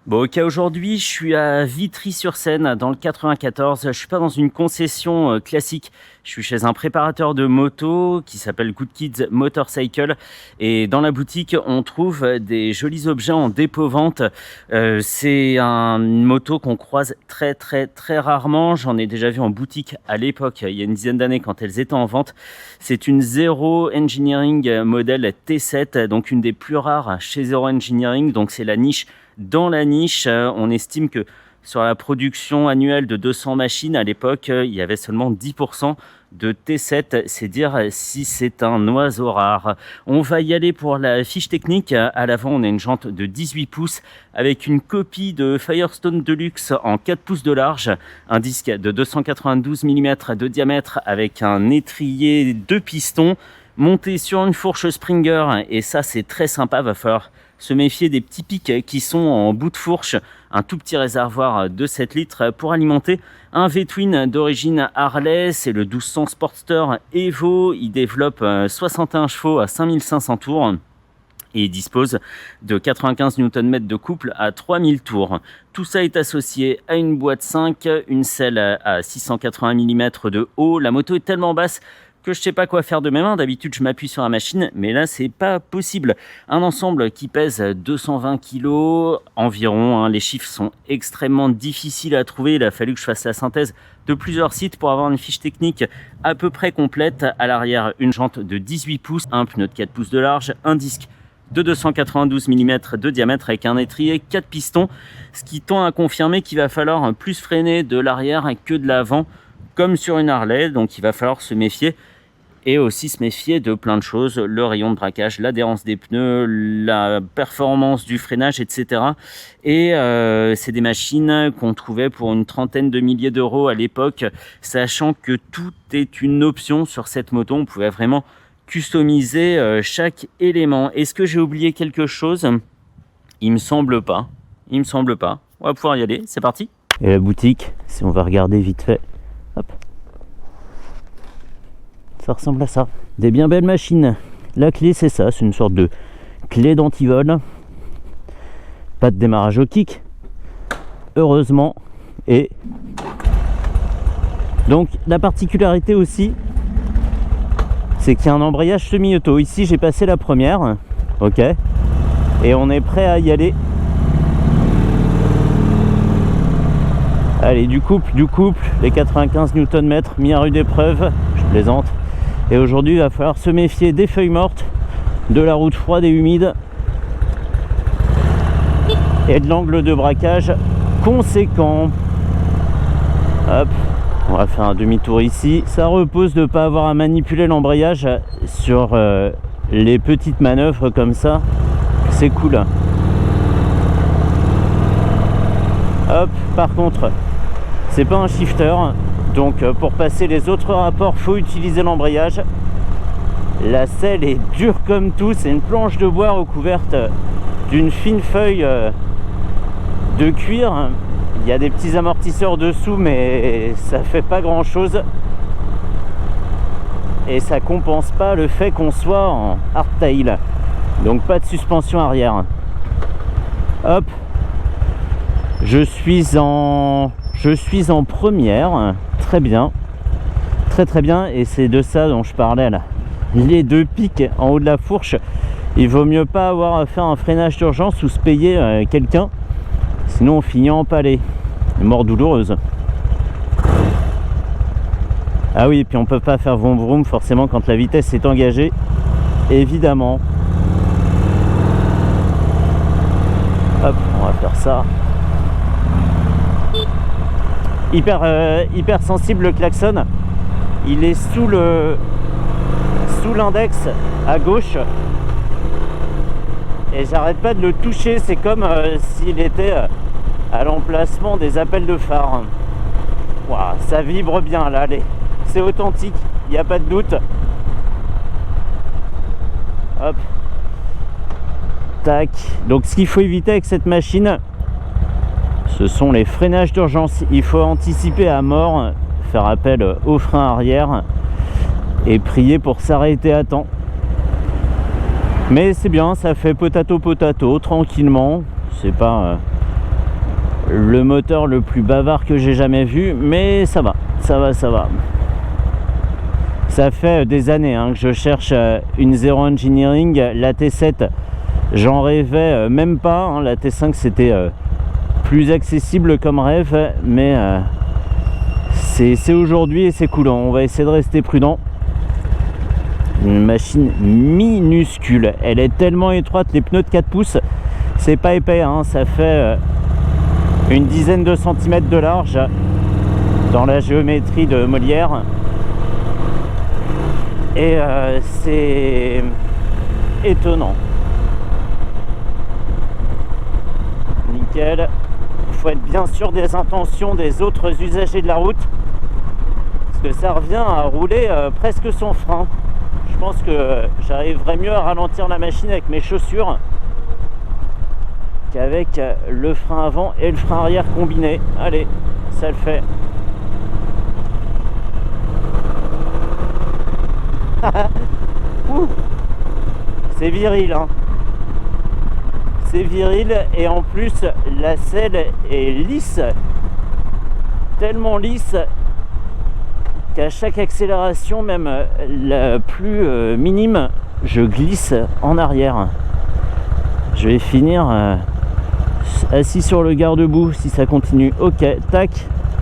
Bon, ok, aujourd'hui, je suis à Vitry-sur-Seine, dans le 94. Je suis pas dans une concession classique. Je suis chez un préparateur de moto qui s'appelle Good Kids Motorcycle. Et dans la boutique, on trouve des jolis objets en dépôt-vente. C'est une moto qu'on croise très, très, très rarement. J'en ai déjà vu en boutique à l'époque, il y a une dizaine d'années, quand elles étaient en vente. C'est une Zero Engineering modèle T7, donc une des plus rares chez Zero Engineering. Donc, c'est la niche. Dans la niche, on estime que sur la production annuelle de 200 machines, à l'époque, il y avait seulement 10% de T7. C'est dire si c'est un oiseau rare. On va y aller pour la fiche technique. À l'avant, on a une jante de 18 pouces avec une copie de Firestone Deluxe en 4 pouces de large, un disque de 292 mm de diamètre avec un étrier 2 pistons monté sur une fourche Springer. Et ça, c'est très sympa, va falloir se méfier des petits pics qui sont en bout de fourche, un tout petit réservoir de 7 litres pour alimenter un V-Twin d'origine Harley. C'est le 1200 Sportster Evo. Il développe 61 chevaux à 5500 tours et il dispose de 95 Nm de couple à 3000 tours. Tout ça est associé à une boîte 5, une selle à 680 mm de haut. La moto est tellement basse que je sais pas quoi faire de mes mains. D'habitude, je m'appuie sur la machine, mais là, c'est pas possible. Un ensemble qui pèse 220 kg environ. Les chiffres sont extrêmement difficiles à trouver. Il a fallu que je fasse la synthèse de plusieurs sites pour avoir une fiche technique à peu près complète. À l'arrière, une jante de 18 pouces, un pneu de 4 pouces de large, un disque de 292 mm de diamètre avec un étrier 4 pistons, ce qui tend à confirmer qu'il va falloir plus freiner de l'arrière que de l'avant, comme sur une Harley. Donc il va falloir se méfier. Et aussi se méfier de plein de choses, le rayon de braquage, l'adhérence des pneus, la performance du freinage, etc. Et c'est des machines qu'on trouvait pour une trentaine de milliers d'euros à l'époque, sachant que tout est une option sur cette moto. On pouvait vraiment customiser chaque élément. Est-ce que j'ai oublié quelque chose? Il me semble pas. Il me semble pas. On va pouvoir y aller, c'est parti. Et la boutique, si on va regarder vite fait. Hop. Ça ressemble à ça. Des bien belles machines. La clé, c'est ça, c'est une sorte de clé d'antivol. Pas de démarrage au kick, heureusement. Et donc la particularité aussi, c'est qu'il y a un embrayage semi-auto. Ici, j'ai passé la première, ok, et on est prêt à y aller. Allez, du couple, les 95 Nm mis à rude épreuve. Je plaisante. Et aujourd'hui, il va falloir se méfier des feuilles mortes, de la route froide et humide et de l'angle de braquage conséquent. Hop, on va faire un demi-tour ici. Ça repose de ne pas avoir à manipuler l'embrayage sur les petites manœuvres comme ça. C'est cool. Hop, par contre, c'est pas un shifter. Donc pour passer les autres rapports, faut utiliser l'embrayage. La selle est dure comme tout, c'est une planche de bois recouverte d'une fine feuille de cuir. Il y a des petits amortisseurs dessous, mais ça fait pas grand chose. Et ça compense pas le fait qu'on soit en hardtail. Donc pas de suspension arrière. Hop, je suis en première. Très bien, très bien. Et c'est de ça dont je parlais là, les deux pics en haut de la fourche. Il vaut mieux pas avoir à faire un freinage d'urgence ou se payer quelqu'un, sinon on finit empalé, mort douloureuse. Ah oui, et puis on peut pas faire vroom vroom forcément quand la vitesse est engagée, évidemment. Hop, on va faire ça. Hyper sensible le klaxon. Il est sous l'index à gauche et j'arrête pas de le toucher. C'est comme s'il était à l'emplacement des appels de phare. Wow, ça vibre bien là, c'est authentique, il n'y a pas de doute. Hop, tac. Donc ce qu'il faut éviter avec cette machine, ce sont les freinages d'urgence. Il faut anticiper à mort, faire appel au frein arrière et prier pour s'arrêter à temps. Mais c'est bien, ça fait potato tranquillement. C'est pas le moteur le plus bavard que j'ai jamais vu, mais ça va. Ça fait des années que je cherche une Zero Engineering. La T7, j'en rêvais même pas. La T5, c'était plus accessible comme rêve, mais c'est aujourd'hui et c'est coulant. On va essayer de rester prudent. Une machine minuscule. Elle est tellement étroite, les pneus de 4 pouces, c'est pas épais. Ça fait une dizaine de centimètres de large dans la géométrie de Molière. Et c'est étonnant. Nickel. Il faut être bien sûr des intentions des autres usagers de la route, parce que ça revient à rouler presque sans frein. Je pense que j'arriverais mieux à ralentir la machine avec mes chaussures qu'avec le frein avant et le frein arrière combiné. Allez, ça le fait. C'est viril, c'est viril, et en plus la selle est lisse, tellement lisse qu'à chaque accélération, même la plus minime, je glisse en arrière. Je vais finir assis sur le garde-boue si ça continue. Ok, tac.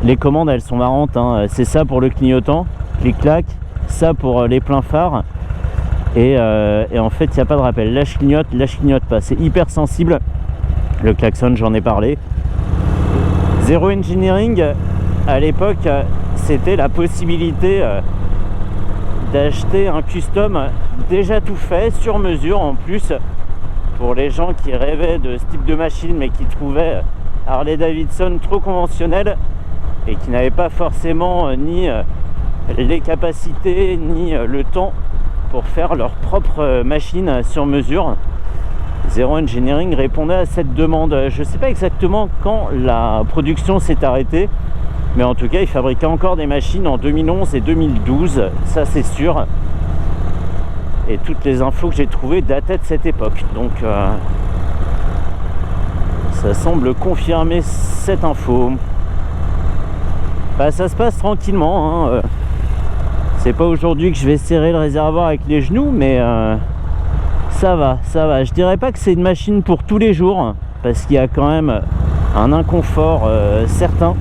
Les commandes, elles sont marrantes, c'est ça pour le clignotant, clic-clac, ça pour les pleins phares, et en fait il n'y a pas de rappel. Là je clignote pas, c'est hyper sensible. Le klaxon, j'en ai parlé. Zero Engineering, à l'époque, c'était la possibilité d'acheter un custom déjà tout fait, sur mesure en plus, pour les gens qui rêvaient de ce type de machine mais qui trouvaient Harley Davidson trop conventionnel et qui n'avaient pas forcément ni les capacités ni le temps pour faire leur propre machine sur mesure. Zero Engineering répondait à cette demande. Je ne sais pas exactement quand la production s'est arrêtée, mais en tout cas ils fabriquaient encore des machines en 2011 et 2012, ça c'est sûr. Et toutes les infos que j'ai trouvées dataient de cette époque, donc ça semble confirmer cette info. Bah, ça se passe tranquillement, c'est pas aujourd'hui que je vais serrer le réservoir avec les genoux, mais ça va. Je dirais pas que c'est une machine pour tous les jours, parce qu'il y a quand même un inconfort certain.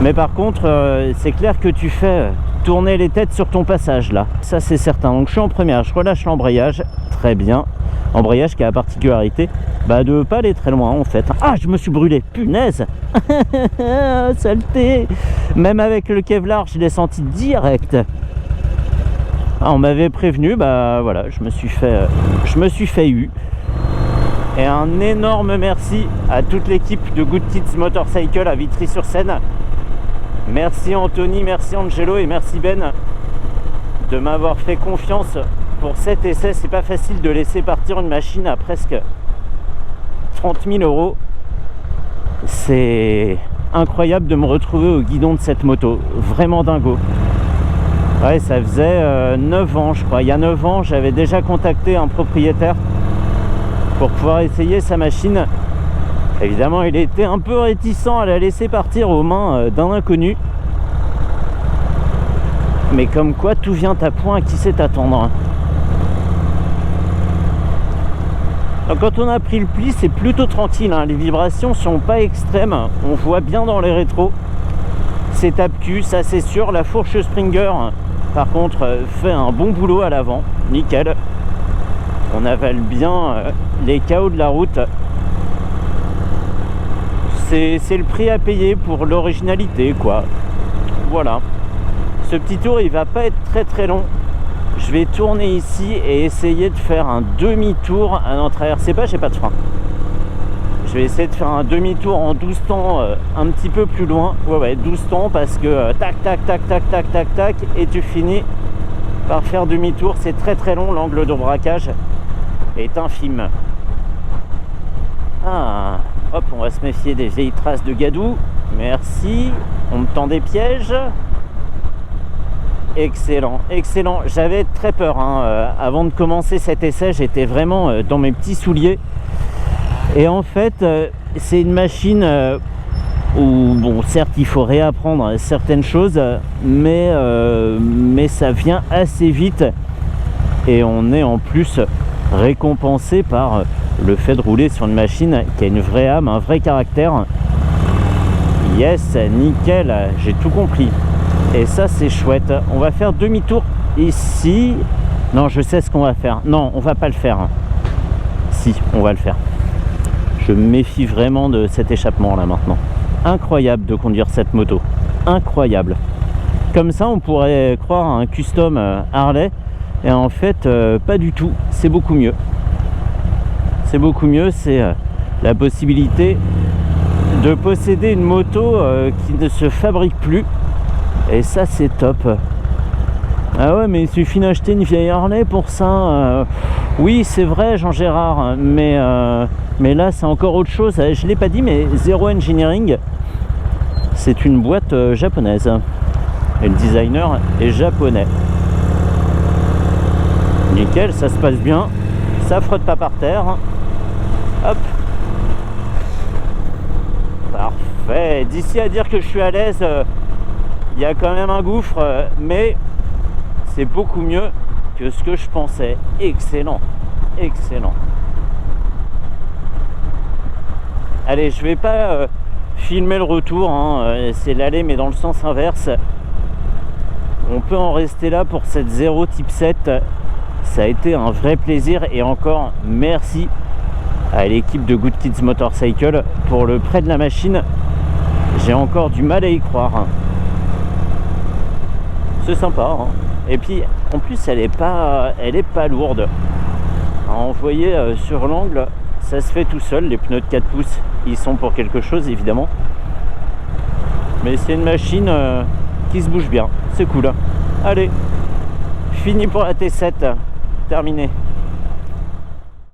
Mais par contre, c'est clair que tu fais tourner les têtes sur ton passage là, ça c'est certain. Donc je suis en première, je relâche l'embrayage, très bien. Embrayage qui a la particularité de pas aller très loin en fait. Ah, je me suis brûlé, punaise. Saleté. Même avec le Kevlar, je l'ai senti direct. Ah, on m'avait prévenu, voilà, je me suis fait eu. Et un énorme merci à toute l'équipe de Good Kids Motorcycle à Vitry-sur-Seine. Merci Anthony, merci Angelo et merci Ben de m'avoir fait confiance pour cet essai. C'est pas facile de laisser partir une machine à presque 30 000 euros. C'est incroyable de me retrouver au guidon de cette moto, vraiment dingo. Ouais, ça faisait 9 ans je crois. Il y a 9 ans, j'avais déjà contacté un propriétaire pour pouvoir essayer sa machine. Évidemment, il était un peu réticent à la laisser partir aux mains d'un inconnu. Mais comme quoi, tout vient à point, qui sait attendre. Donc quand on a pris le pli, c'est plutôt tranquille, les vibrations sont pas extrêmes. On voit bien dans les rétros. C'est tape-cul, ça c'est sûr. La fourche Springer, par contre, fait un bon boulot à l'avant. Nickel. On avale bien les chaos de la route. C'est le prix à payer pour l'originalité, quoi. Voilà. Ce petit tour, il va pas être très long. Je vais tourner ici et essayer de faire un demi-tour à notre arrière-c'est-pas, j'ai pas de frein. Je vais essayer de faire un demi-tour en 12 temps un petit peu plus loin. Ouais, 12 temps parce que tac, et tu finis par faire demi-tour. C'est très long, l'angle de braquage est infime. Ah, hop, on va se méfier des vieilles traces de gadou. Merci. On me tend des pièges. Excellent. J'avais très peur. Avant de commencer cet essai, j'étais vraiment dans mes petits souliers. Et en fait, c'est une machine où, bon, certes, il faut réapprendre certaines choses, mais ça vient assez vite. Et on est en plus récompensé par le fait de rouler sur une machine qui a une vraie âme, un vrai caractère. Yes, nickel, j'ai tout compris. Et ça, c'est chouette. On va faire demi-tour ici. Non, je sais ce qu'on va faire. Non, on va pas le faire. Si, on va le faire. Je me méfie vraiment de cet échappement là maintenant. Incroyable de conduire cette moto. Incroyable. Comme ça, on pourrait croire à un custom Harley. Et en fait, pas du tout. C'est beaucoup mieux. C'est beaucoup mieux. C'est la possibilité de posséder une moto qui ne se fabrique plus. Et ça, c'est top. Ah ouais, mais il suffit d'acheter une vieille Harley pour ça. Oui, c'est vrai, Jean-Gérard, mais là, c'est encore autre chose. Je ne l'ai pas dit, mais Zero Engineering, c'est une boîte japonaise. Et le designer est japonais. Nickel, ça se passe bien. Ça frotte pas par terre. Hop. Parfait. D'ici à dire que je suis à l'aise, il y a quand même un gouffre, mais c'est beaucoup mieux que ce que je pensais. Excellent, excellent. Allez, je vais pas filmer le retour, hein. C'est l'aller mais dans le sens inverse. On peut en rester là pour cette 0 Type 7. Ça a été un vrai plaisir et encore merci à l'équipe de Good Kids Motorcycle pour le prêt de la machine. J'ai encore du mal à y croire. C'est sympa, hein. Et puis en plus elle est pas lourde. À envoyer sur l'angle, ça se fait tout seul. Les pneus de 4 pouces, ils sont pour quelque chose évidemment. Mais c'est une machine qui se bouge bien. C'est cool. Allez, fini pour la T7. Terminé.